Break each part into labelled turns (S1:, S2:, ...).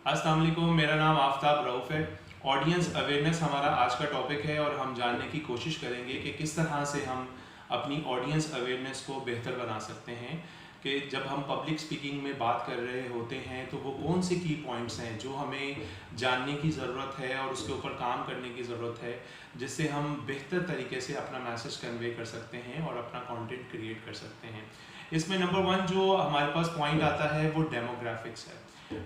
S1: अस्सलाम वालेकुम, मेरा नाम आफ्ताब रऊफ़ है। ऑडियंस अवेयरनेस हमारा आज का टॉपिक है और हम जानने की कोशिश करेंगे कि किस तरह से हम अपनी ऑडियंस अवेयरनेस को बेहतर बना सकते हैं। कि जब हम पब्लिक स्पीकिंग में बात कर रहे होते हैं तो वो कौन से की पॉइंट्स हैं जो हमें जानने की ज़रूरत है और उसके ऊपर काम करने की ज़रूरत है, जिससे हम बेहतर तरीके से अपना मैसेज कन्वे कर सकते हैं और अपना कंटेंट क्रिएट कर सकते हैं। इसमें नंबर वन जो हमारे पास पॉइंट आता है वो डेमोग्राफिक्स है।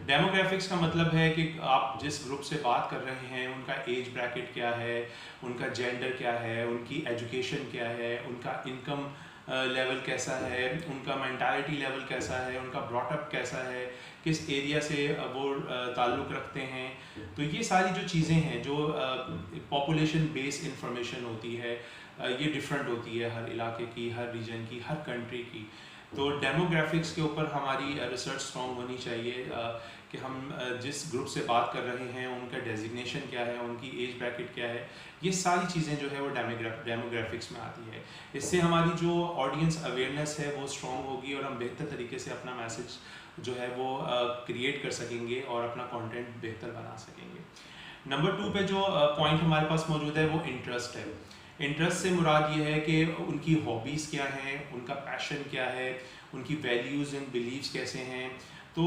S1: डेमोग्राफिक्स का मतलब है कि आप जिस ग्रुप से बात कर रहे हैं उनका एज ब्रैकेट क्या है, उनका जेंडर क्या है, उनकी एजुकेशन क्या है, उनका इनकम लेवल कैसा है, उनका मेंटालिटी लेवल कैसा है, उनका ब्रॉटअप कैसा है, किस एरिया से वो ताल्लुक़ रखते हैं। तो ये सारी जो चीज़ें हैं जो पॉपुलेशन बेस्ड इंफॉर्मेशन होती है, ये डिफरेंट होती है हर इलाके की, हर रीजन की, हर कंट्री की। तो डेमोग्राफिक्स के ऊपर हमारी रिसर्च स्ट्रॉन्ग होनी चाहिए कि हम जिस ग्रुप से बात कर रहे हैं उनका डेजिग्नेशन क्या है, उनकी एज ब्रैकेट क्या है, ये सारी चीज़ें जो है वो डेमोग्राफिक्स में आती है। इससे हमारी जो ऑडियंस अवेयरनेस है वो स्ट्रॉन्ग होगी और हम बेहतर तरीके से अपना मैसेज जो है वो क्रिएट कर सकेंगे और अपना कंटेंट बेहतर बना सकेंगे। नंबर 2 पे जो पॉइंट हमारे पास मौजूद है वो इंटरेस्ट है। इंटरेस्ट से मुराद ये है कि उनकी हॉबीज़ क्या हैं, उनका पैशन क्या है, उनकी वैल्यूज़ एंड बिलीव्स कैसे हैं। तो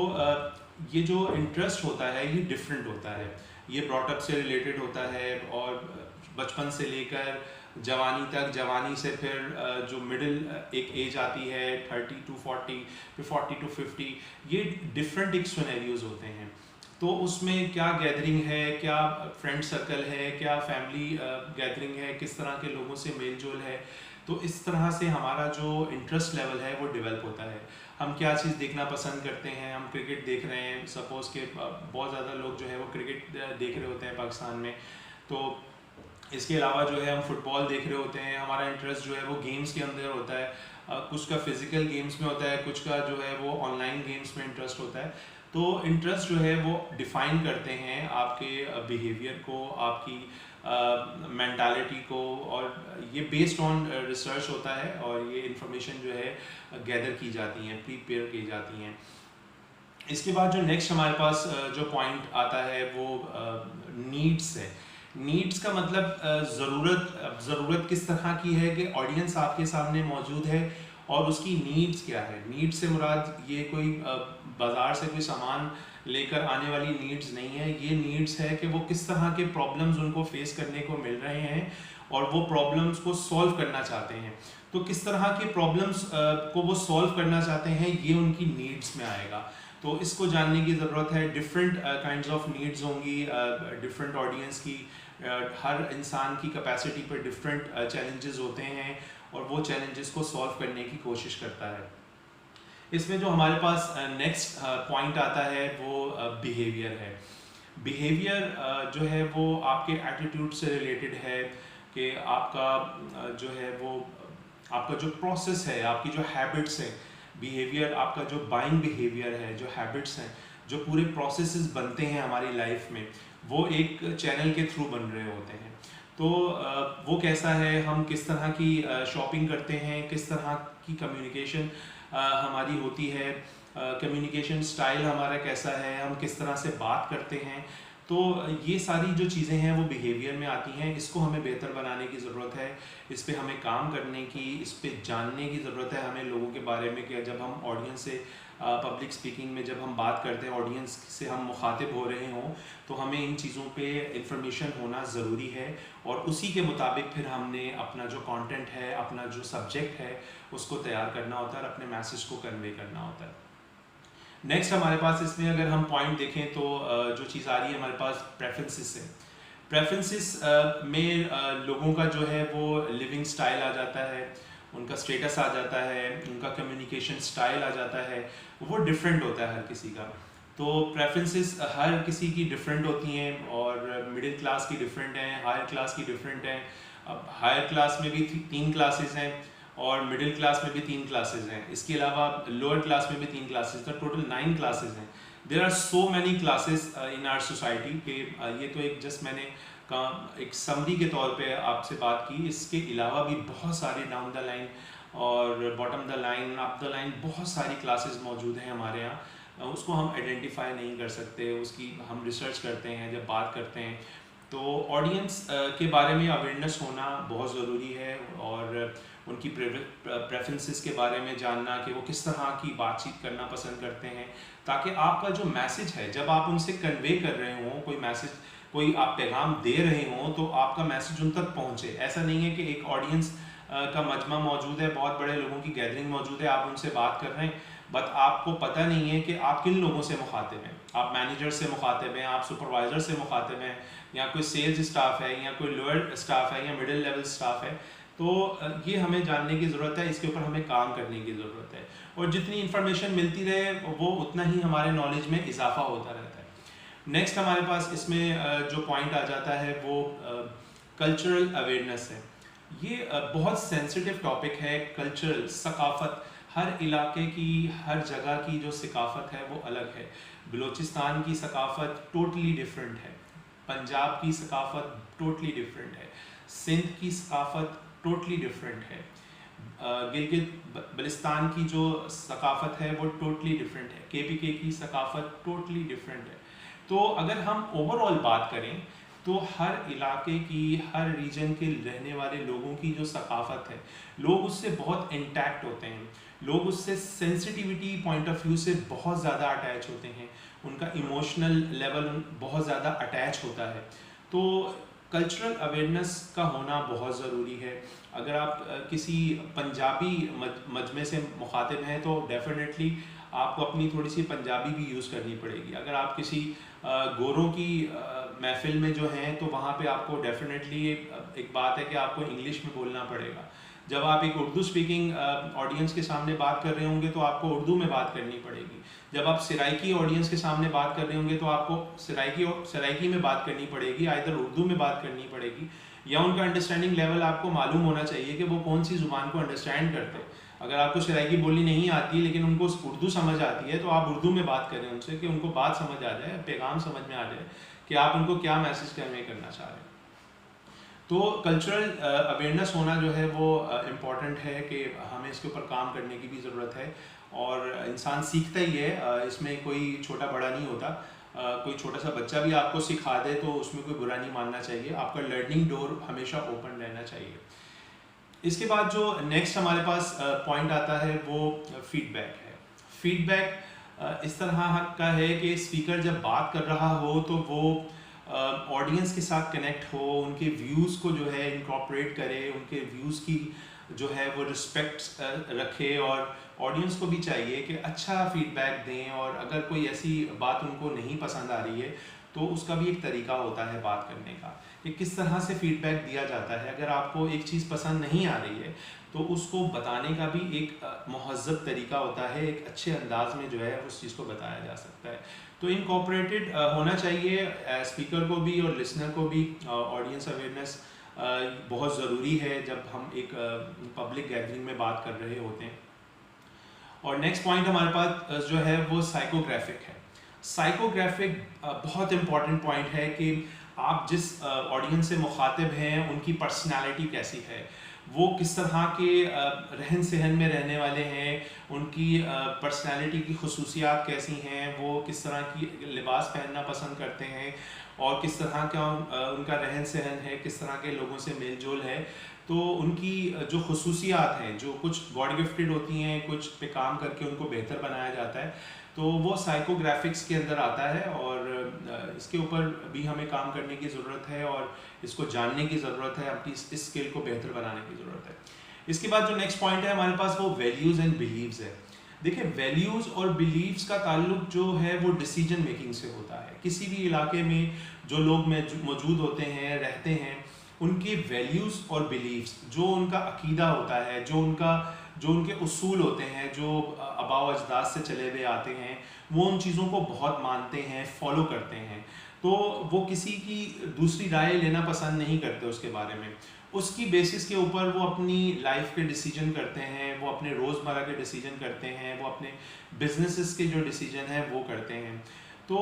S1: ये जो इंटरेस्ट होता है ये डिफरेंट होता है, ये ब्रॉटअप से रिलेटेड होता है और बचपन से लेकर जवानी तक, जवानी से फिर जो मिडिल एक एज आती है 30 to 40, फिर 40 to 50, ये डिफरेंट एक सिनेरियोज होते हैं। तो उसमें क्या गैदरिंग है, क्या फ्रेंड सर्कल है, क्या फैमिली गैदरिंग है, किस तरह के लोगों से मेल जोल है। तो इस तरह से हमारा जो इंटरेस्ट लेवल है वो डेवलप होता है। हम क्या चीज़ देखना पसंद करते हैं, हम क्रिकेट देख रहे हैं, सपोज़ के बहुत ज़्यादा लोग जो है वो क्रिकेट देख रहे होते हैं पाकिस्तान में। तो इसके अलावा जो है हम फुटबॉल देख रहे होते हैं, हमारा इंटरेस्ट जो है वो गेम्स के अंदर होता है। कुछ का फिजिकल गेम्स में होता है, कुछ का जो है वो ऑनलाइन गेम्स में इंटरेस्ट होता है। तो इंटरेस्ट जो है वो डिफ़ाइन करते हैं आपके बिहेवियर को, आपकी मेंटालिटी को, और ये बेस्ड ऑन रिसर्च होता है और ये इंफॉर्मेशन जो है गैदर की जाती हैं, प्रिपेयर की जाती हैं। इसके बाद जो नेक्स्ट हमारे पास जो पॉइंट आता है वो नीड्स है। नीड्स का मतलब ज़रूरत किस तरह की है कि ऑडियंस आपके सामने मौजूद है और उसकी नीड्स क्या है। नीड्स से मुराद ये कोई बाज़ार से कोई सामान लेकर आने वाली नीड्स नहीं है, ये नीड्स है कि वो किस तरह के प्रॉब्लम्स उनको फेस करने को मिल रहे हैं और वो प्रॉब्लम्स को सॉल्व करना चाहते हैं। तो किस तरह के प्रॉब्लम्स को वो सॉल्व करना चाहते हैं ये उनकी नीड्स में आएगा। तो इसको जानने की ज़रूरत है। डिफरेंट काइंड्स ऑफ नीड्स होंगी डिफरेंट ऑडियंस की। हर इंसान की कैपेसिटी पर डिफरेंट चैलेंजेस होते हैं और वो चैलेंजेस को सॉल्व करने की कोशिश करता है। इसमें जो हमारे पास नेक्स्ट पॉइंट आता है वो बिहेवियर है। बिहेवियर जो है वो आपके एटीट्यूड से रिलेटेड है कि आपका जो है वो आपका जो प्रोसेस है, आपकी जो हैबिट्स है, बिहेवियर, आपका जो बाइंग बिहेवियर है, जो हैबिट्स हैं, जो पूरे प्रोसेसेस बनते हैं हमारी लाइफ में, वो एक चैनल के थ्रू बन रहे होते हैं। तो वो कैसा है, हम किस तरह की शॉपिंग करते हैं, किस तरह की कम्युनिकेशन हमारी होती है, कम्युनिकेशन स्टाइल हमारा कैसा है, हम किस तरह से बात करते हैं। तो ये सारी जो चीज़ें हैं वो बिहेवियर में आती हैं। इसको हमें बेहतर बनाने की ज़रूरत है, इस पे हमें काम करने की, इस पे जानने की ज़रूरत है हमें लोगों के बारे में कि जब हम ऑडियंस से पब्लिक स्पीकिंग में जब हम बात करते हैं, ऑडियंस से हम मुखातिब हो रहे हों, तो हमें इन चीज़ों पे इंफॉर्मेशन होना ज़रूरी है और उसी के मुताबिक फिर हमने अपना जो कंटेंट है, अपना जो सब्जेक्ट है उसको तैयार करना होता है और अपने मैसेज को कन्वे करना होता है। नेक्स्ट हमारे पास इसमें अगर हम पॉइंट देखें तो जो चीज़ आ रही है हमारे पास प्रेफरेंसेस है। प्रेफरेंसेस में लोगों का जो है वो लिविंग स्टाइल आ जाता है, उनका स्टेटस आ जाता है, उनका कम्युनिकेशन स्टाइल आ जाता है, वो डिफरेंट होता है हर किसी का। तो प्रेफरेंसेस हर किसी की डिफरेंट होती हैं और मिडिल क्लास की डिफरेंट हैं, हायर क्लास की डिफरेंट हैं। अब हायर क्लास में भी 3 क्लासेस हैं और मिडिल क्लास में भी 3 क्लासेस हैं। इसके अलावा लोअर क्लास में भी 3 क्लासेस, तो टोटल 9 क्लासेस हैं। There are so many classes in our society के ये तो एक जस्ट मैंने एक समरी के तौर पे आपसे बात की। इसके अलावा भी बहुत सारे डाउन द लाइन और bottom the line, up the line बहुत सारी क्लासेस मौजूद हैं हमारे यहाँ। उसको हम आइडेंटिफाई नहीं कर सकते, उसकी हम रिसर्च करते हैं जब बात करते हैं। तो ऑडियंस के बारे में अवेयरनेस होना बहुत ज़रूरी है, और उनकी प्रेफरेंसेस के बारे में जानना कि वो किस तरह की बातचीत करना पसंद करते हैं, ताकि आपका जो मैसेज है जब आप उनसे कन्वे कर रहे हों, कोई मैसेज, कोई आप पैगाम दे रहे हों, तो आपका मैसेज उन तक पहुंचे। ऐसा नहीं है कि एक ऑडियंस का मजमा मौजूद है, बहुत बड़े लोगों की गैदरिंग मौजूद है, आप उनसे बात कर रहे हैं, बट आपको पता नहीं है कि आप किन लोगों से मुखातिब हैं। आप मैनेजर से मुखातिब हैं, आप सुपरवाइज़र से मुखातिब हैं, या कोई सेल्स स्टाफ है, या कोई लोअर स्टाफ है, या मिडिल लेवल स्टाफ है। तो ये हमें जानने की ज़रूरत है, इसके ऊपर हमें काम करने की ज़रूरत है, और जितनी इन्फॉर्मेशन मिलती रहे वो उतना ही हमारे नॉलेज में इजाफा होता रहता है। नेक्स्ट हमारे पास इसमें जो पॉइंट आ जाता है वो कल्चरल अवेयरनेस है। ये बहुत सेंसिटिव टॉपिक है। कल्चरल, सकाफ़त, हर इलाके की, हर जगह की जो सकाफ़त है वो अलग है। बलूचिस्तान की सकाफ़त टोटली डिफरेंट है, पंजाब की सकाफ़त टोटली डिफरेंट है, सिंध की सकाफ़त टोटली डिफरेंट है, गिलगित बल्तिस्तान की जो सकाफ़त है वो टोटली डिफरेंट है, KPK की सकाफ़त टोटली डिफरेंट है। तो अगर हम ओवरऑल बात करें तो हर इलाके की, हर रीजन के रहने वाले लोगों की जो सकाफ़त है, लोग उससे बहुत इंटैक्ट होते हैं, लोग उससे सेंसिटिविटी पॉइंट ऑफ व्यू से बहुत ज़्यादा अटैच होते हैं, उनका इमोशनल लेवल बहुत ज़्यादा अटैच होता है। तो कल्चरल अवेयरनेस का होना बहुत ज़रूरी है। अगर आप किसी पंजाबी मजमे से मुखातिब हैं तो डेफिनेटली आपको अपनी थोड़ी सी पंजाबी भी यूज़ करनी पड़ेगी। अगर आप किसी गोरों की महफिल में जो हैं तो वहाँ पे आपको डेफिनेटली एक बात है कि आपको इंग्लिश में बोलना पड़ेगा। जब आप एक उर्दू स्पीकिंग ऑडियंस के सामने बात कर रहे होंगे तो आपको उर्दू में बात करनी पड़ेगी। जब आप सराइकी ऑडियंस के सामने बात कर रहे होंगे तो आपको सराइकी में बात करनी पड़ेगी, आइदर उर्दू में बात करनी पड़ेगी, या उनका अंडरस्टैंडिंग लेवल आपको मालूम होना चाहिए कि वो कौन सी ज़ुबान को अंडरस्टैंड करते हैं। अगर आपको सराइकी बोली नहीं आती लेकिन उनको उर्दू समझ आती है तो आप उर्दू में बात करें उनसे, कि उनको बात समझ आ जाए, पैगाम समझ में आ जाए कि आप उनको क्या मैसेज कन्वे करना चाह रहे हैं। तो कल्चरल अवेयरनेस होना जो है वो इम्पॉर्टेंट है कि हमें इसके ऊपर काम करने की भी ज़रूरत है, और इंसान सीखता ही है, इसमें कोई छोटा बड़ा नहीं होता। कोई छोटा सा बच्चा भी आपको सिखा दे तो उसमें कोई बुरा नहीं मानना चाहिए, आपका लर्निंग डोर हमेशा ओपन रहना चाहिए। इसके बाद जो नेक्स्ट हमारे पास पॉइंट आता है वो फीडबैक है। फीडबैक इस तरह का है कि स्पीकर जब बात कर रहा हो तो वो ऑडियंस के साथ कनेक्ट हो, उनके व्यूज़ को जो है इनकॉर्पोरेट करे, उनके व्यूज़ की जो है वो रिस्पेक्ट रखे, और ऑडियंस को भी चाहिए कि अच्छा फीडबैक दें, और अगर कोई ऐसी बात उनको नहीं पसंद आ रही है तो उसका भी एक तरीका होता है बात करने का, कि किस तरह से फीडबैक दिया जाता है। अगर आपको एक चीज़ पसंद नहीं आ रही है तो उसको बताने का भी एक महज़्ज़ब तरीका होता है, एक अच्छे अंदाज में जो है उस चीज़ को बताया जा सकता है। तो इनकॉर्पोरेटेड होना चाहिए स्पीकर को भी और लिसनर को भी। ऑडियंस अवेयरनेस बहुत ज़रूरी है जब हम एक पब्लिक गैदरिंग में बात कर रहे होते हैं। और नेक्स्ट पॉइंट हमारे पास जो है वो साइकोग्राफिक है। साइकोग्राफिक बहुत इम्पॉर्टेंट पॉइंट है कि आप जिस ऑडियंस से मुखातिब हैं उनकी पर्सनालिटी कैसी है, वो किस तरह के रहन सहन में रहने वाले हैं, उनकी पर्सनालिटी की खसूसियात कैसी हैं, वो किस तरह की लिबास पहनना पसंद करते हैं, और किस तरह का उनका रहन सहन है, किस तरह के लोगों से मेल जोल है। तो उनकी जो खसूसियात हैं, जो कुछ गॉड गिफ्टेड होती हैं, कुछ पे काम करके उनको बेहतर बनाया जाता है, तो वो साइकोग्राफिक्स के अंदर आता है, और इसके ऊपर भी हमें काम करने की ज़रूरत है, और इसको जानने की ज़रूरत है, अपनी इस स्किल को बेहतर बनाने की ज़रूरत है। इसके बाद जो नेक्स्ट पॉइंट है हमारे पास वो वैल्यूज़ एंड बिलीव्स है। देखिए, वैल्यूज़ और बिलीव्स का ताल्लुक जो है वो डिसीजन मेकिंग से होता है। किसी भी इलाके में जो लोग मौजूद होते हैं, रहते हैं, उनके वैल्यूज़ और बिलीव्स, जो उनका अकीदा होता है, जो उनके उसूल होते हैं, जो आबाओ अजदाद से चले हुए आते हैं, वो उन चीज़ों को बहुत मानते हैं, फॉलो करते हैं। तो वो किसी की दूसरी राय लेना पसंद नहीं करते उसके बारे में। उसकी बेसिस के ऊपर वो अपनी लाइफ के डिसीजन करते हैं, वो अपने रोज़मर्रा के डिसीजन करते हैं, वो अपने बिजनेसेस के जो डिसीजन हैं वो करते हैं। तो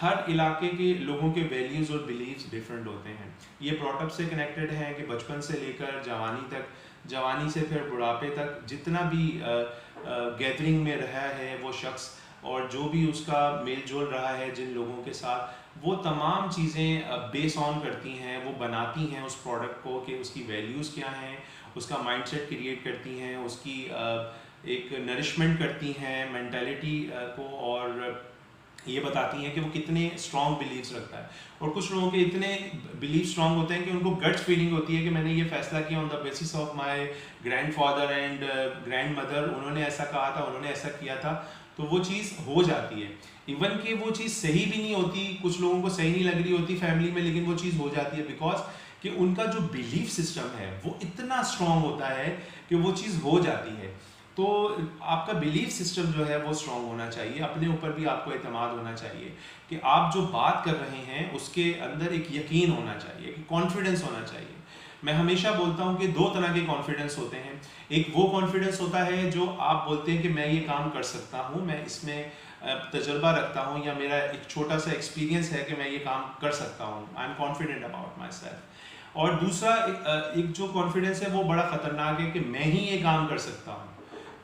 S1: हर इलाके के लोगों के वैल्यूज़ और बिलीव्स डिफरेंट होते हैं। ये ब्रॉटअप से कनेक्टेड हैं कि बचपन से लेकर जवानी तक, जवानी से फिर बुढ़ापे तक जितना भी गैदरिंग में रहा है वो शख्स, और जो भी उसका मेल जोल रहा है जिन लोगों के साथ, वो तमाम चीज़ें बेस ऑन करती हैं, वो बनाती हैं उस प्रोडक्ट को कि उसकी वैल्यूज़ क्या हैं, उसका माइंडसेट क्रिएट करती हैं, उसकी एक नरिशमेंट करती हैं मेंटालिटी को, और ये बताती हैं कि वो कितने स्ट्रॉन्ग बिलीव्स रखता है। और कुछ लोगों के इतने बिलीव स्ट्रॉन्ग होते हैं कि उनको गट्स फीलिंग होती है कि मैंने ये फैसला किया on the basis of my grandfather and grand mother, उन्होंने ऐसा कहा था, उन्होंने ऐसा किया था, तो वो चीज़ हो जाती है। इवन कि वो चीज़ सही भी नहीं होती, कुछ लोगों को सही नहीं लग रही होती फैमिली में, लेकिन वो चीज़ हो जाती है बिकॉज कि उनका जो बिलीफ सिस्टम है वो इतना स्ट्रॉन्ग होता है कि वो चीज़ हो जाती है। तो आपका बिलीफ सिस्टम जो है वो स्ट्रॉन्ग होना चाहिए, अपने ऊपर भी आपको एतमाद होना चाहिए कि आप जो बात कर रहे हैं उसके अंदर एक यकीन होना चाहिए, कि कॉन्फिडेंस होना चाहिए। मैं हमेशा बोलता हूँ कि दो तरह के कॉन्फिडेंस होते हैं। एक वो कॉन्फिडेंस होता है जो आप बोलते हैं कि मैं ये काम कर सकता हूँ, मैं इसमें तजर्बा रखता हूँ, या मेरा एक छोटा सा एक्सपीरियंस है कि मैं ये काम कर सकता हूँ, I am confident about my self. और दूसरा एक जो कॉन्फिडेंस है वो बड़ा ख़तरनाक है कि मैं ही ये काम कर सकता हूँ।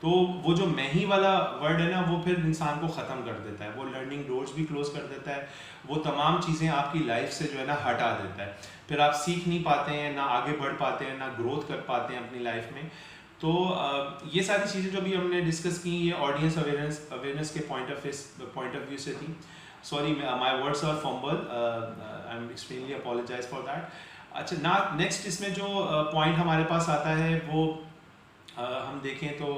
S1: तो वो जो मैं ही वाला वर्ड है ना, वो फिर इंसान को ख़त्म कर देता है, वो लर्निंग डोर्स भी क्लोज कर देता है, वो तमाम चीज़ें आपकी लाइफ से जो है ना हटा देता है। फिर आप सीख नहीं पाते हैं, ना आगे बढ़ पाते हैं, ना ग्रोथ कर पाते हैं अपनी लाइफ में। तो ये सारी चीज़ें जो भी हमने डिस्कस की, ये ऑडियंस अवेयरनेस के पॉइंट ऑफ व्यू से थी। Sorry my words are fumble, I am extremely apologise for that. अच्छा ना, नेक्स्ट इसमें जो पॉइंट हमारे पास आता है वो हम देखें तो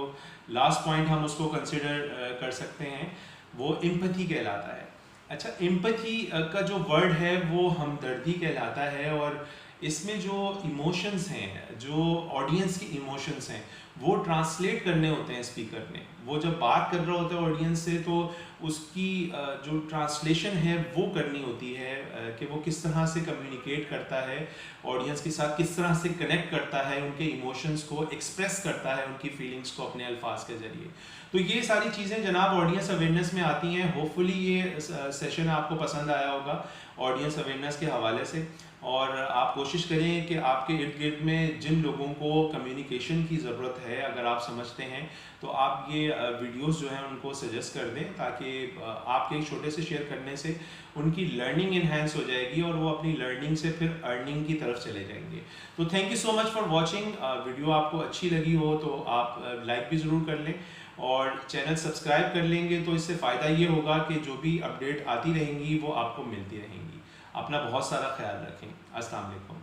S1: लास्ट पॉइंट हम उसको कंसिडर कर सकते हैं, वो एम्पैथी कहलाता है। अच्छा, एम्पैथी का जो वर्ड है वो हमदर्दी कहलाता है, और इसमें जो इमोशंस हैं, जो ऑडियंस की इमोशंस हैं, वो ट्रांसलेट करने होते हैं स्पीकर ने। वो जब बात कर रहा होता है ऑडियंस से, तो उसकी जो ट्रांसलेशन है वो करनी होती है कि वो किस तरह से कम्युनिकेट करता है ऑडियंस के साथ, किस तरह से कनेक्ट करता है, उनके इमोशंस को एक्सप्रेस करता है, उनकी फीलिंग्स को अपने अल्फाज के ज़रिए। तो ये सारी चीज़ें जनाब ऑडियंस अवेयरनेस में आती हैं। होपफुली ये सेशन आपको पसंद आया होगा ऑडियंस अवेयरनेस के हवाले से, और आप कोशिश करें कि आपके इर्द गिर्द में जिन लोगों को कम्युनिकेशन की ज़रूरत है, अगर आप समझते हैं, तो आप ये वीडियोस जो हैं उनको सजेस्ट कर दें, ताकि आपके एक छोटे से शेयर करने से उनकी लर्निंग इन्हेंस हो जाएगी और वो अपनी लर्निंग से फिर अर्निंग की तरफ चले जाएंगे। तो thank you so much for watching. Video आपको अच्छी लगी हो तो आप लाइक भी ज़रूर कर लें और चैनल सब्सक्राइब कर लेंगे, तो इससे फ़ायदा ये होगा कि जो भी अपडेट आती रहेंगी वो आपको मिलती रहेंगी। अपना बहुत सारा ख्याल रखें। अस्सलाम वालेकुम।